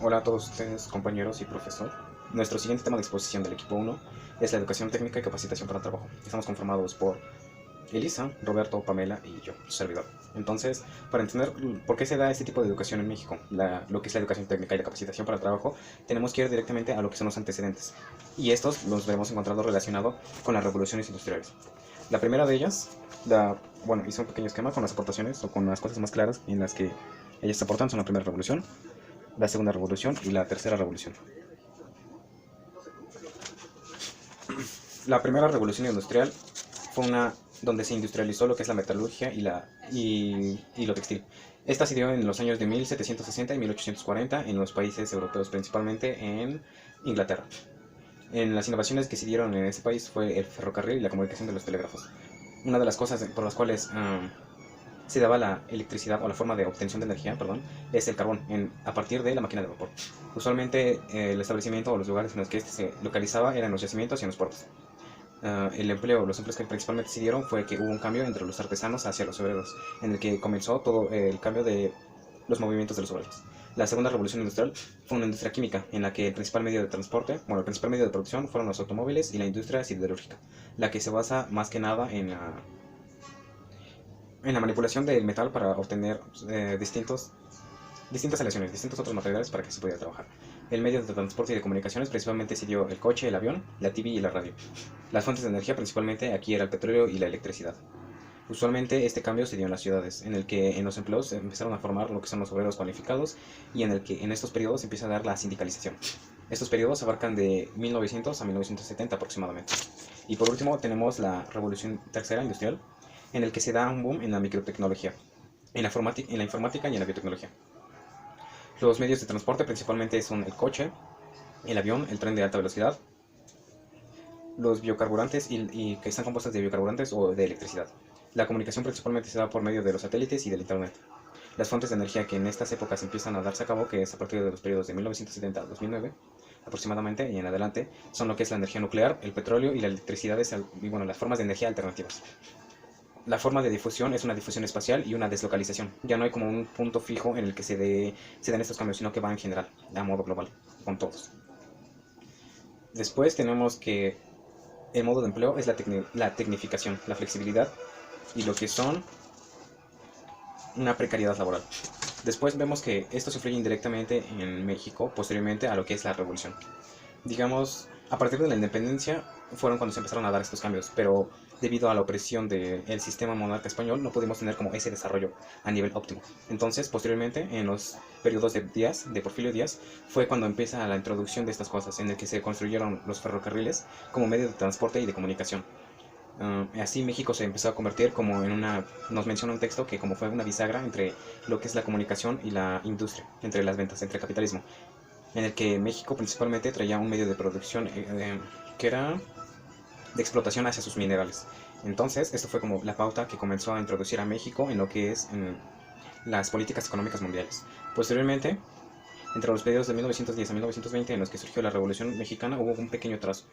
Hola a todos ustedes, compañeros y profesor. Nuestro siguiente tema de exposición del equipo 1 es la educación técnica y capacitación para el trabajo. Estamos conformados por Elisa, Roberto, Pamela y yo, su servidor. Entonces, para entender por qué se da este tipo de educación en México, lo que es la educación técnica y la capacitación para el trabajo, tenemos que ir directamente a lo que son los antecedentes. Y estos los veremos encontrados relacionados con las revoluciones industriales. La primera de ellas, hice un pequeño esquema con las aportaciones o con las cosas más claras en las que ellas aportan son la primera revolución, la segunda revolución y la tercera revolución. La primera revolución industrial fue una donde se industrializó lo que es la metalurgia y lo textil. Esta se dio en los años de 1760 y 1840 en los países europeos, principalmente en Inglaterra. En las innovaciones que se dieron en ese país fue el ferrocarril y la comunicación de los telégrafos. Una de las cosas por las cuales se daba la electricidad o la forma de obtención de energía, perdón, es el carbón a partir de la máquina de vapor. Usualmente el establecimiento o los lugares en los que este se localizaba eran los yacimientos y en los puertos. Los empleos que principalmente se dieron fue que hubo un cambio entre los artesanos hacia los obreros, en el que comenzó todo el cambio de los movimientos de los obreros. La segunda revolución industrial fue una industria química, en la que el principal medio de transporte, el principal medio de producción fueron los automóviles y la industria siderúrgica, la que se basa más que nada en la manipulación del metal para obtener distintas aleaciones, distintos otros materiales para que se pudiera trabajar. El medio de transporte y de comunicaciones principalmente se dio el coche, el avión, la TV y la radio. Las fuentes de energía principalmente aquí era el petróleo y la electricidad. Usualmente este cambio se dio en las ciudades, en el que en los empleos se empezaron a formar lo que son los obreros cualificados y en el que en estos periodos empieza a dar la sindicalización. Estos periodos abarcan de 1900 a 1970 aproximadamente. Y por último tenemos la revolución tercera industrial, en el que se da un boom en la microtecnología, en la informática y en la biotecnología. Los medios de transporte principalmente son el coche, el avión, el tren de alta velocidad, los biocarburantes y que están compuestos de biocarburantes o de electricidad. La comunicación principalmente se da por medio de los satélites y del internet. Las fuentes de energía que en estas épocas empiezan a darse a cabo, que es a partir de los periodos de 1970 a 2009 aproximadamente y en adelante, son lo que es la energía nuclear, el petróleo y la electricidad las formas de energía alternativas. La forma de difusión es una difusión espacial y una deslocalización. Ya no hay como un punto fijo en el que se den estos cambios, sino que va en general, a modo global, con todos. Después tenemos que el modo de empleo es la tecnificación, la flexibilidad y lo que son una precariedad laboral. Después vemos que esto se influye indirectamente en México, posteriormente a lo que es la revolución. Digamos, a partir de la independencia fueron cuando se empezaron a dar estos cambios, pero debido a la opresión del sistema monarca español no pudimos tener como ese desarrollo a nivel óptimo. Entonces, posteriormente, en los periodos de Porfirio Díaz, fue cuando empieza la introducción de estas cosas, en el que se construyeron los ferrocarriles como medio de transporte y de comunicación. Así México se empezó a convertir como nos menciona un texto que como fue una bisagra entre lo que es la comunicación y la industria, entre las ventas, entre el capitalismo, en el que México principalmente traía un medio de producción que era de explotación hacia sus minerales. Entonces, esto fue como la pauta que comenzó a introducir a México en lo que es las políticas económicas mundiales. Posteriormente, entre los periodos de 1910 a 1920 en los que surgió la Revolución Mexicana hubo un pequeño trazo.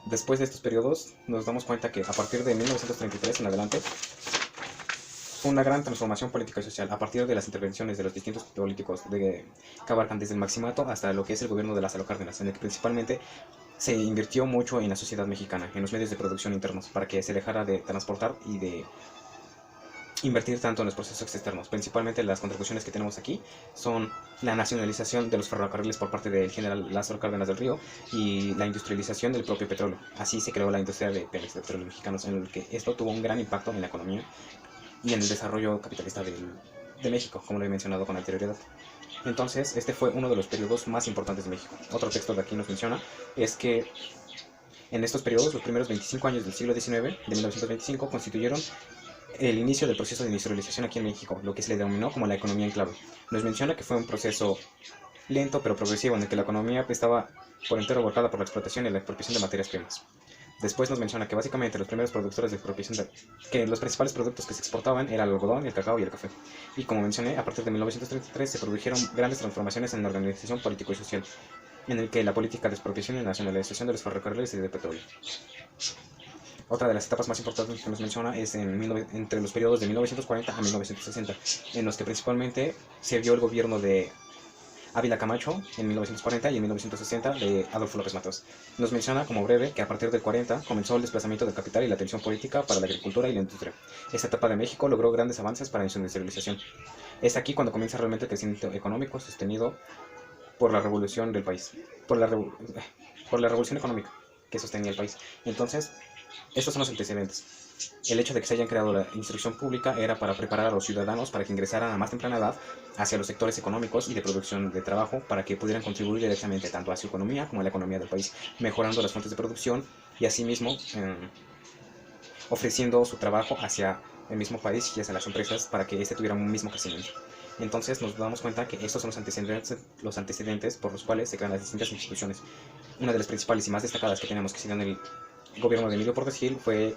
Después de estos periodos nos damos cuenta que a partir de 1933 en adelante fue una gran transformación política y social a partir de las intervenciones de los distintos políticos que abarcan desde el Maximato hasta lo que es el gobierno de Lázaro Cárdenas, en el que principalmente se invirtió mucho en la sociedad mexicana, en los medios de producción internos, para que se dejara de transportar y de invertir tanto en los procesos externos. Principalmente las contribuciones que tenemos aquí son la nacionalización de los ferrocarriles por parte del general Lázaro Cárdenas del Río y la industrialización del propio petróleo. Así se creó la industria de Pemex, de petróleos mexicanos, en el que esto tuvo un gran impacto en la economía y en el desarrollo capitalista de México, como lo he mencionado con anterioridad. Entonces, este fue uno de los periodos más importantes de México. Otro texto de aquí nos menciona es que en estos periodos, los primeros 25 años del siglo XIX, de 1925, constituyeron el inicio del proceso de industrialización aquí en México, lo que se le denominó como la economía en clave. Nos menciona que fue un proceso lento pero progresivo en el que la economía estaba por entero volcada por la explotación y la expropiación de materias primas. Después nos menciona que básicamente los primeros productores de expropiación que los principales productos que se exportaban eran el algodón, el cacao y el café. Y como mencioné, a partir de 1933 se produjeron grandes transformaciones en la organización político y social, en el que la política de expropiación y nacionalización de los ferrocarriles y del petróleo. Otra de las etapas más importantes que nos menciona es entre los periodos de 1940 a 1960, en los que principalmente se vio el gobierno de Ávila Camacho en 1940 y en 1960 de Adolfo López Mateos. Nos menciona como breve que a partir del 40 comenzó el desplazamiento del capital y la atención política para la agricultura y la industria. Esta etapa de México logró grandes avances para su industrialización. Es aquí cuando comienza realmente el crecimiento económico sostenido por la revolución del país, por la revolución económica que sostenía el país. Entonces, estos son los antecedentes. El hecho de que se hayan creado la instrucción pública era para preparar a los ciudadanos para que ingresaran a más temprana edad hacia los sectores económicos y de producción de trabajo para que pudieran contribuir directamente tanto a su economía como a la economía del país, mejorando las fuentes de producción y asimismo ofreciendo su trabajo hacia el mismo país y hacia las empresas para que éste tuviera un mismo crecimiento. Entonces nos damos cuenta que estos son los antecedentes por los cuales se crean las distintas instituciones. Una de las principales y más destacadas que tenemos que se dio en el gobierno de Emilio Portes Gil fue...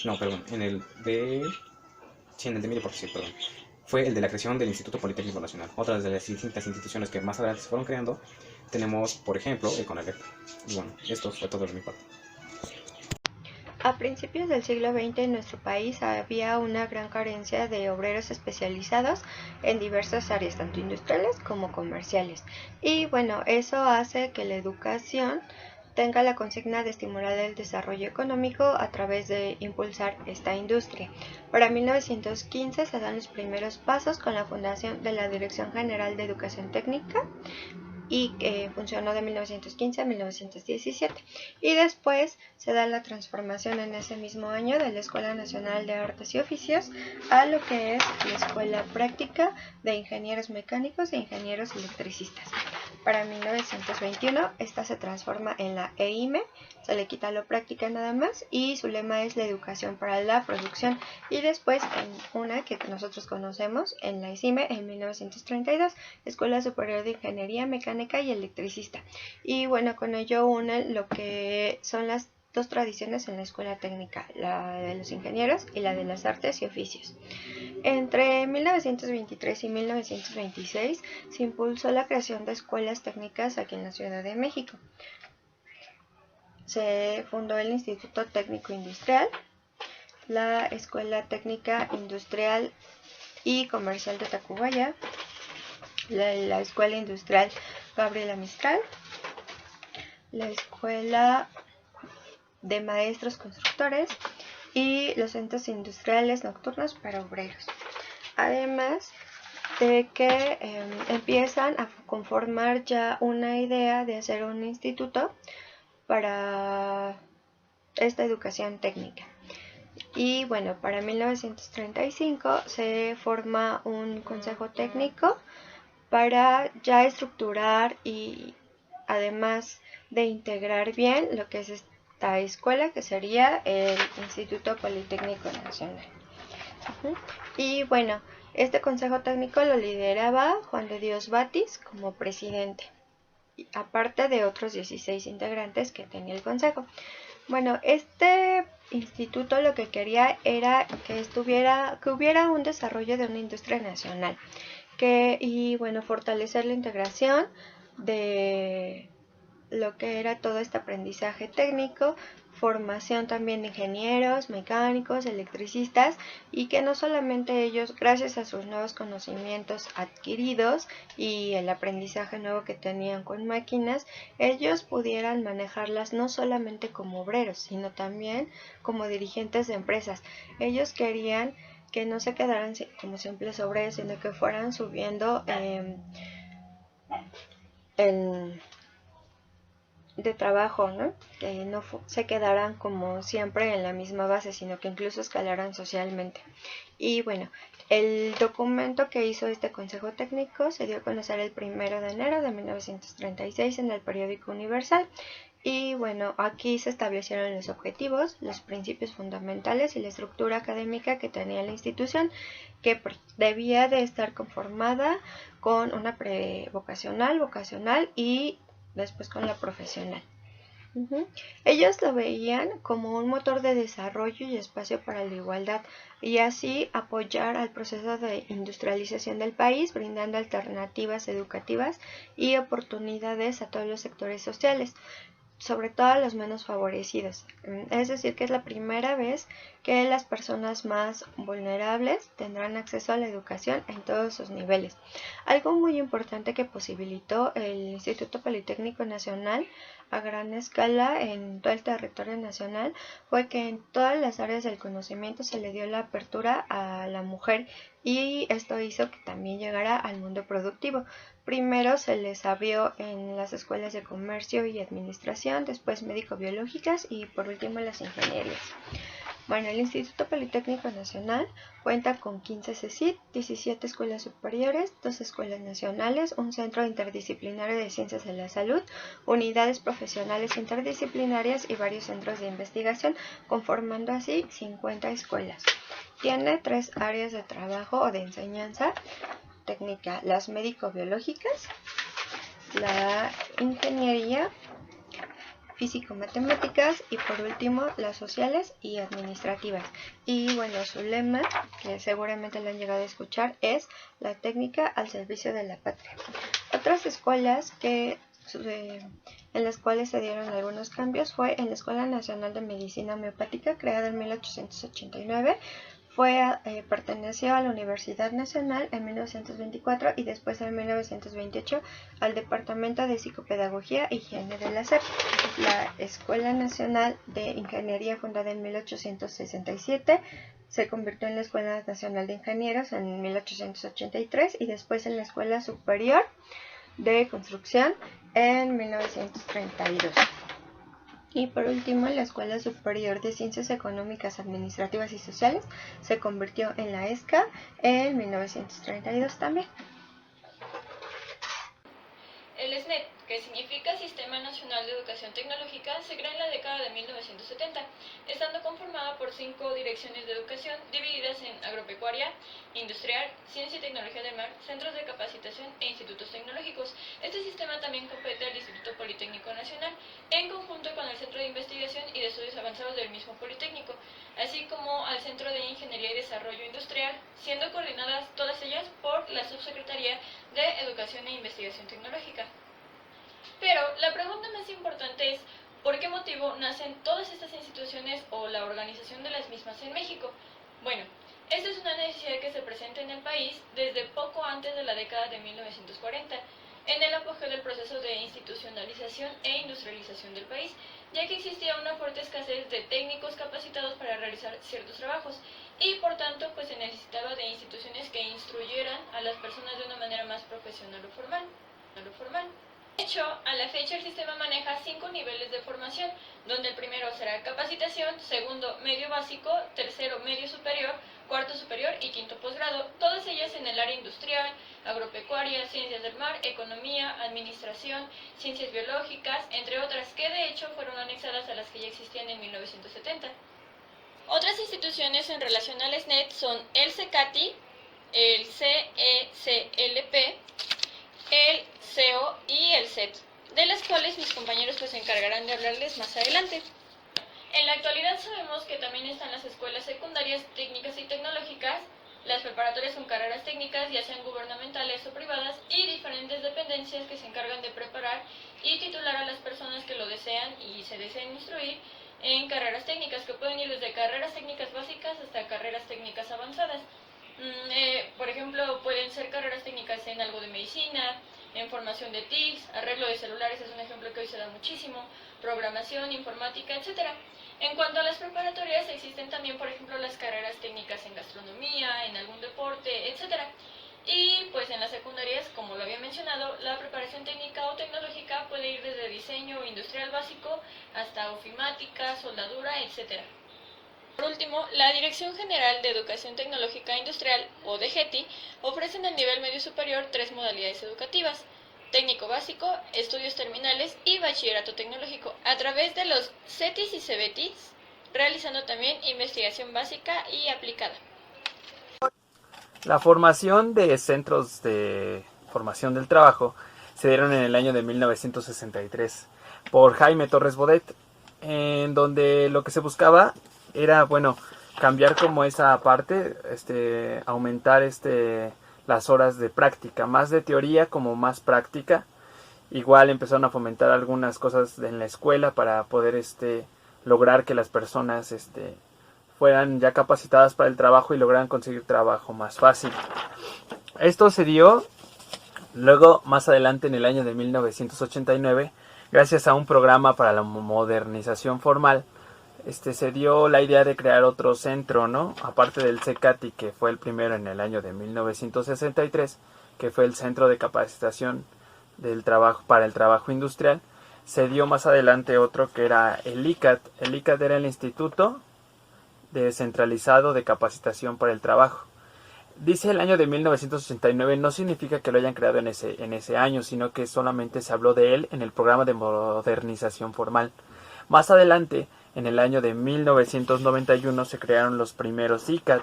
No, perdón, en el de Emilio Portes Gil, perdón. Fue el de la creación del Instituto Politécnico Nacional. Otras de las distintas instituciones que más adelante se fueron creando, tenemos, por ejemplo, el CONALEP. Y bueno, esto fue todo de mi parte. A principios del siglo XX en nuestro país había una gran carencia de obreros especializados en diversas áreas, tanto industriales como comerciales. Y bueno, eso hace que la educación tenga la consigna de estimular el desarrollo económico a través de impulsar esta industria. Para 1915 se dan los primeros pasos con la fundación de la Dirección General de Educación Técnica, y funcionó de 1915 a 1917. Y después se da la transformación en ese mismo año de la Escuela Nacional de Artes y Oficios a lo que es la Escuela Práctica de Ingenieros Mecánicos e Ingenieros Electricistas. Para 1921 esta se transforma en la EIME, se le quita lo práctica nada más y su lema es la educación para la producción, y después en una que nosotros conocemos en la ESIME en 1932, Escuela Superior de Ingeniería Mecánica y Electricista. Y bueno, con ello une lo que son las dos tradiciones en la escuela técnica, la de los ingenieros y la de las artes y oficios. Entre 1923 y 1926 se impulsó la creación de escuelas técnicas aquí en la Ciudad de México. Se fundó el Instituto Técnico Industrial, la Escuela Técnica Industrial y Comercial de Tacubaya, la Escuela Industrial Gabriela Mistral, la Escuela de Maestros Constructores y los centros industriales nocturnos para obreros. Además de que empiezan a conformar ya una idea de hacer un instituto para esta educación técnica. Y bueno, para 1935 se forma un consejo técnico para ya estructurar y además de integrar bien lo que es esta escuela, que sería el Instituto Politécnico Nacional. Y bueno, este consejo técnico lo lideraba Juan de Dios Batis como presidente, aparte de otros 16 integrantes que tenía el consejo. Bueno, este instituto lo que quería era que hubiera un desarrollo de una industria nacional, y bueno, fortalecer la integración de lo que era todo este aprendizaje técnico, formación también de ingenieros, mecánicos, electricistas, y que no solamente ellos, gracias a sus nuevos conocimientos adquiridos y el aprendizaje nuevo que tenían con máquinas, ellos pudieran manejarlas no solamente como obreros, sino también como dirigentes de empresas. Ellos querían que no se quedaran como simples obreros, sino que fueran subiendo de trabajo, ¿no? Que no se quedaran como siempre en la misma base, sino que incluso escalaran socialmente. Y bueno, el documento que hizo este consejo técnico se dio a conocer el 1 de enero de 1936 en el periódico Universal. Y bueno, aquí se establecieron los objetivos, los principios fundamentales y la estructura académica que tenía la institución, que debía de estar conformada con una prevocacional, vocacional y después con la profesional. Ellos lo veían como un motor de desarrollo y espacio para la igualdad, y así apoyar al proceso de industrialización del país, brindando alternativas educativas y oportunidades a todos los sectores sociales. sobre todo a los menos favorecidos. Es decir, que es la primera vez que las personas más vulnerables tendrán acceso a la educación en todos sus niveles. Algo muy importante que posibilitó el Instituto Politécnico Nacional a gran escala en todo el territorio nacional fue que en todas las áreas del conocimiento se le dio la apertura a la mujer, y esto hizo que también llegara al mundo productivo. Primero se les abrió en las escuelas de comercio y administración, después médico-biológicas y por último las ingenierías. Bueno, el Instituto Politécnico Nacional cuenta con 15 CECIT, 17 escuelas superiores, 2 escuelas nacionales, un centro interdisciplinario de ciencias de la salud, unidades profesionales interdisciplinarias y varios centros de investigación, conformando así 50 escuelas. Tiene 3 áreas de trabajo o de enseñanza técnica: las médico-biológicas, la ingeniería, físico-matemáticas y por último las sociales y administrativas. Y bueno, su lema, que seguramente lo han llegado a escuchar, es la técnica al servicio de la patria. Otras escuelas en las cuales se dieron algunos cambios fue en la Escuela Nacional de Medicina Homeopática, creada en 1889, perteneció a la Universidad Nacional en 1924 y después en 1928 al Departamento de Psicopedagogía e Higiene de la SEP. La Escuela Nacional de Ingeniería, fundada en 1867, se convirtió en la Escuela Nacional de Ingenieros en 1883 y después en la Escuela Superior de Construcción en 1932. Y por último, la Escuela Superior de Ciencias Económicas, Administrativas y Sociales se convirtió en la ESCA en 1932 también. El SNET, que significa Sistema Nacional de Educación Tecnológica, se crea en la década de 1970, estando conformada por 5 direcciones de educación divididas en agropecuaria, industrial, ciencia y tecnología del mar, centros de capacitación e institutos tecnológicos. Este sistema también compete al Instituto Politécnico Nacional, en conjunto con el Centro de Investigación y de Estudios Avanzados del mismo Politécnico, así como al Centro de Ingeniería y Desarrollo Industrial, siendo coordinadas todas ellas por la Subsecretaría de Educación e Investigación Tecnológica. Pero la pregunta más importante es, ¿por qué motivo nacen todas estas instituciones o la organización de las mismas en México? Bueno, esta es una necesidad que se presenta en el país desde poco antes de la década de 1940, en el apogeo del proceso de institucionalización e industrialización del país, ya que existía una fuerte escasez de técnicos capacitados para realizar ciertos trabajos y por tanto pues se necesitaba de instituciones que instruyeran a las personas de una manera más profesional o formal. De hecho, a la fecha el sistema maneja 5 niveles de formación, donde el primero será capacitación, segundo medio básico, tercero medio superior, cuarto superior y quinto posgrado, todas ellas en el área industrial, agropecuaria, ciencias del mar, economía, administración, ciencias biológicas, entre otras que de hecho fueron anexadas a las que ya existían en 1970. Otras instituciones en relación al SNET son el CECATI, el CECLP, el CEO y el CET, de las cuales mis compañeros pues se encargarán de hablarles más adelante. En la actualidad sabemos que también están las escuelas secundarias técnicas y tecnológicas, las preparatorias con carreras técnicas, ya sean gubernamentales o privadas, y diferentes dependencias que se encargan de preparar y titular a las personas que lo desean y se desean instruir en carreras técnicas, que pueden ir desde carreras técnicas básicas hasta carreras técnicas avanzadas. Por ejemplo, pueden ser carreras técnicas en algo de medicina, en formación de TICs, arreglo de celulares es un ejemplo que hoy se da muchísimo, programación, informática, etc. En cuanto a las preparatorias, existen también, por ejemplo, las carreras técnicas en gastronomía, en algún deporte, etc. Y pues en las secundarias, como lo había mencionado, la preparación técnica o tecnológica puede ir desde diseño industrial básico hasta ofimática, soldadura, etc. Por último, la Dirección General de Educación Tecnológica e Industrial, o DGETI, ofrece en el nivel medio superior 3 modalidades educativas: técnico básico, estudios terminales y bachillerato tecnológico, a través de los CETIS y CEBETIS, realizando también investigación básica y aplicada. La formación de centros de formación del trabajo se dieron en el año de 1963 por Jaime Torres Bodet, en donde lo que se buscaba era, cambiar como esa parte, aumentar las horas de práctica, más de teoría como más práctica, Igual empezaron a fomentar algunas cosas en la escuela para poder lograr que las personas fueran ya capacitadas para el trabajo y lograran conseguir trabajo más fácil. Esto se dio luego, más adelante, en el año de 1989, gracias a un programa para la modernización formal, se dio la idea de crear otro centro, ¿no? Aparte del CECATI, que fue el primero en el año de 1963, que fue el Centro de Capacitación del Trabajo para el Trabajo Industrial, se dio más adelante otro que era el ICAT. El ICAT era el Instituto Descentralizado de Capacitación para el Trabajo. Dice el año de 1989, no significa que lo hayan creado en ese año, sino que solamente se habló de él en el programa de modernización formal. Más adelante, en el año de 1991, se crearon los primeros ICAT.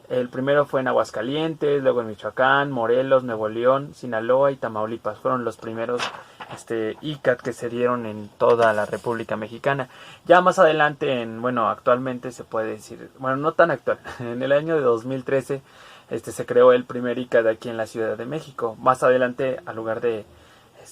El primero fue en Aguascalientes, luego en Michoacán, Morelos, Nuevo León, Sinaloa y Tamaulipas. Fueron los primeros ICAT que se dieron en toda la República Mexicana. Ya más adelante, actualmente se puede decir, no tan actual, en el año de 2013 se creó el primer ICAT aquí en la Ciudad de México. Más adelante, al lugar de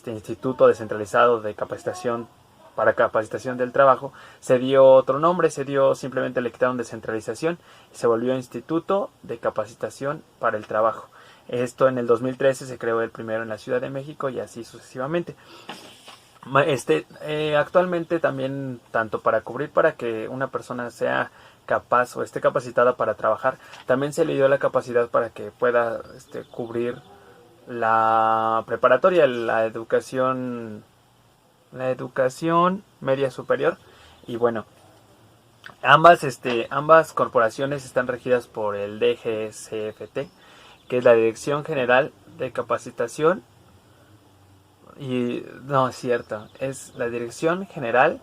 Instituto Descentralizado de Capacitación para Capacitación del Trabajo, se dio otro nombre, simplemente le quitaron descentralización y se volvió Instituto de Capacitación para el Trabajo. Esto en el 2013 se creó el primero en la Ciudad de México y así sucesivamente. Actualmente también, tanto para que una persona sea capaz o esté capacitada para trabajar, también se le dio la capacidad para que pueda cubrir la preparatoria, la educación media superior. Y ambas corporaciones están regidas por el DGCFT, que es la Dirección General de Capacitación. Y no es cierto, es la Dirección General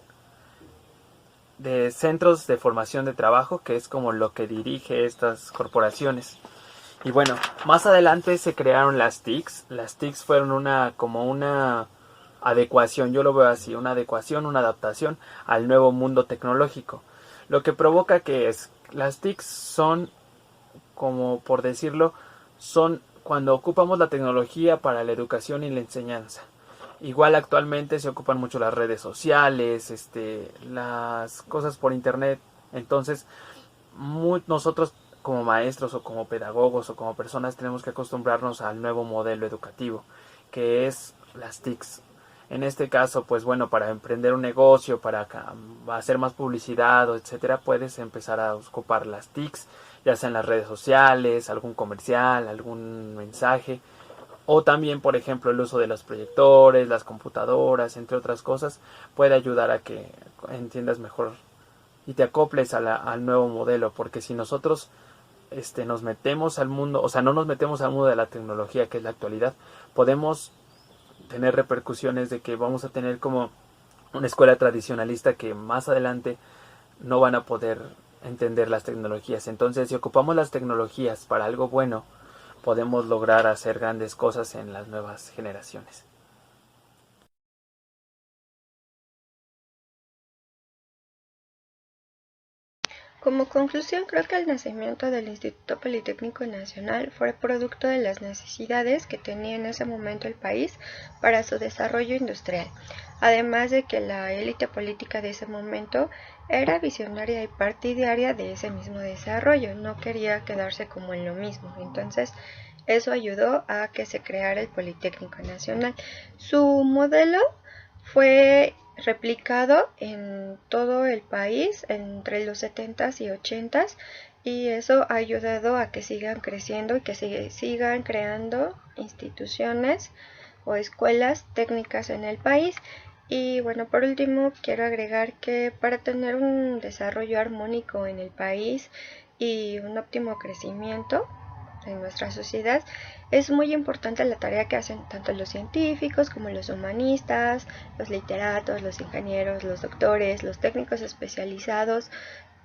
de Centros de Formación de Trabajo, que es como lo que dirige estas corporaciones. Y más adelante se crearon las TICs. Las TICs fueron una adecuación, yo lo veo así, una adaptación al nuevo mundo tecnológico. Lo que provoca las TICs son, como por decirlo, son cuando ocupamos la tecnología para la educación y la enseñanza. Igual actualmente se ocupan mucho las redes sociales, las cosas por internet. Entonces, nosotros como maestros o como pedagogos o como personas tenemos que acostumbrarnos al nuevo modelo educativo, que es las TICs. En este caso, para emprender un negocio, para hacer más publicidad, etcétera, puedes empezar a ocupar las TICs, ya sea en las redes sociales, algún comercial, algún mensaje. O también, por ejemplo, el uso de los proyectores, las computadoras, entre otras cosas, puede ayudar a que entiendas mejor y te acoples al nuevo modelo. Porque si nosotros nos metemos al mundo, no nos metemos al mundo de la tecnología, que es la actualidad, podemos tener repercusiones de que vamos a tener como una escuela tradicionalista que más adelante no van a poder entender las tecnologías. Entonces, si ocupamos las tecnologías para algo bueno, podemos lograr hacer grandes cosas en las nuevas generaciones. Como conclusión, creo que el nacimiento del Instituto Politécnico Nacional fue producto de las necesidades que tenía en ese momento el país para su desarrollo industrial, además de que la élite política de ese momento era visionaria y partidaria de ese mismo desarrollo, no quería quedarse como en lo mismo. Entonces, eso ayudó a que se creara el Politécnico Nacional. Su modelo fue replicado en todo el país entre los 70s y 80s, y eso ha ayudado a que sigan creciendo y que sigan creando instituciones o escuelas técnicas en el país. Y por último quiero agregar que para tener un desarrollo armónico en el país y un óptimo crecimiento en nuestra sociedad, es muy importante la tarea que hacen tanto los científicos como los humanistas, los literatos, los ingenieros, los doctores, los técnicos especializados,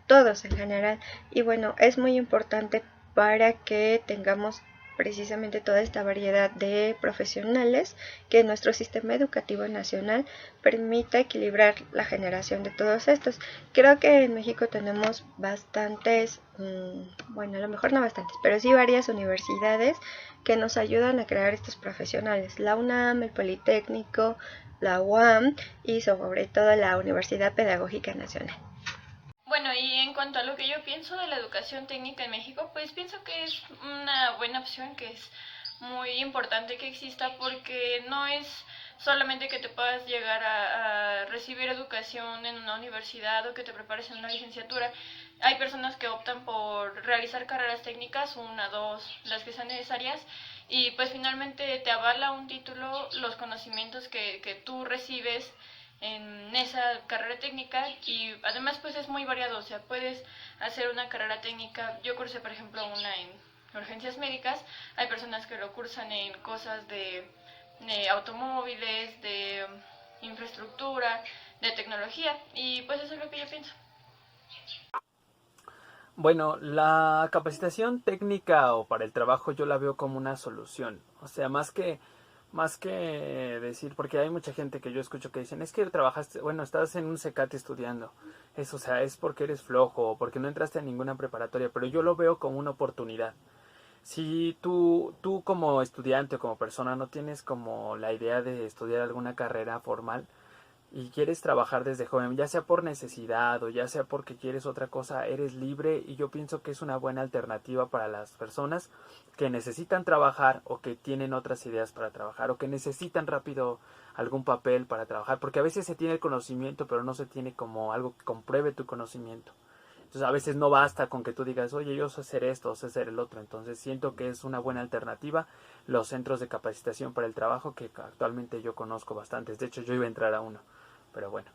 todos en general. Y es muy importante para que tengamos precisamente toda esta variedad de profesionales que nuestro sistema educativo nacional permita equilibrar la generación de todos estos. Creo que en México tenemos bastantes, bueno, a lo mejor no bastantes, pero sí varias universidades que nos ayudan a crear estos profesionales. La UNAM, el Politécnico, la UAM y sobre todo la Universidad Pedagógica Nacional. Bueno, y en cuanto a lo que yo pienso de la educación técnica en México, pues pienso que es una buena opción, que es muy importante que exista, porque no es solamente que te puedas llegar a recibir educación en una universidad o que te prepares en una licenciatura. Hay personas que optan por realizar carreras técnicas, una, dos, las que sean necesarias, y pues finalmente te avala un título los conocimientos que tú recibes en esa carrera técnica, y además pues es muy variado, o sea, puedes hacer una carrera técnica. Yo cursé por ejemplo una en urgencias médicas, hay personas que lo cursan en cosas de automóviles, de infraestructura, de tecnología, y pues eso es lo que yo pienso. Bueno, la capacitación técnica o para el trabajo yo la veo como una solución. O sea, más que decir, porque hay mucha gente que yo escucho que dicen, es que trabajaste, bueno, estás en un CECAT estudiando. Eso, o sea, es porque eres flojo o porque no entraste en ninguna preparatoria, pero yo lo veo como una oportunidad. Si tú como estudiante o como persona no tienes como la idea de estudiar alguna carrera formal, y quieres trabajar desde joven, ya sea por necesidad o ya sea porque quieres otra cosa, eres libre, y yo pienso que es una buena alternativa para las personas que necesitan trabajar o que tienen otras ideas para trabajar o que necesitan rápido algún papel para trabajar, porque a veces se tiene el conocimiento pero no se tiene como algo que compruebe tu conocimiento. Entonces a veces no basta con que tú digas, oye, yo sé hacer esto o sé hacer el otro. Entonces siento que es una buena alternativa los centros de capacitación para el trabajo, que actualmente yo conozco bastantes. De hecho yo iba a entrar a uno, pero bueno.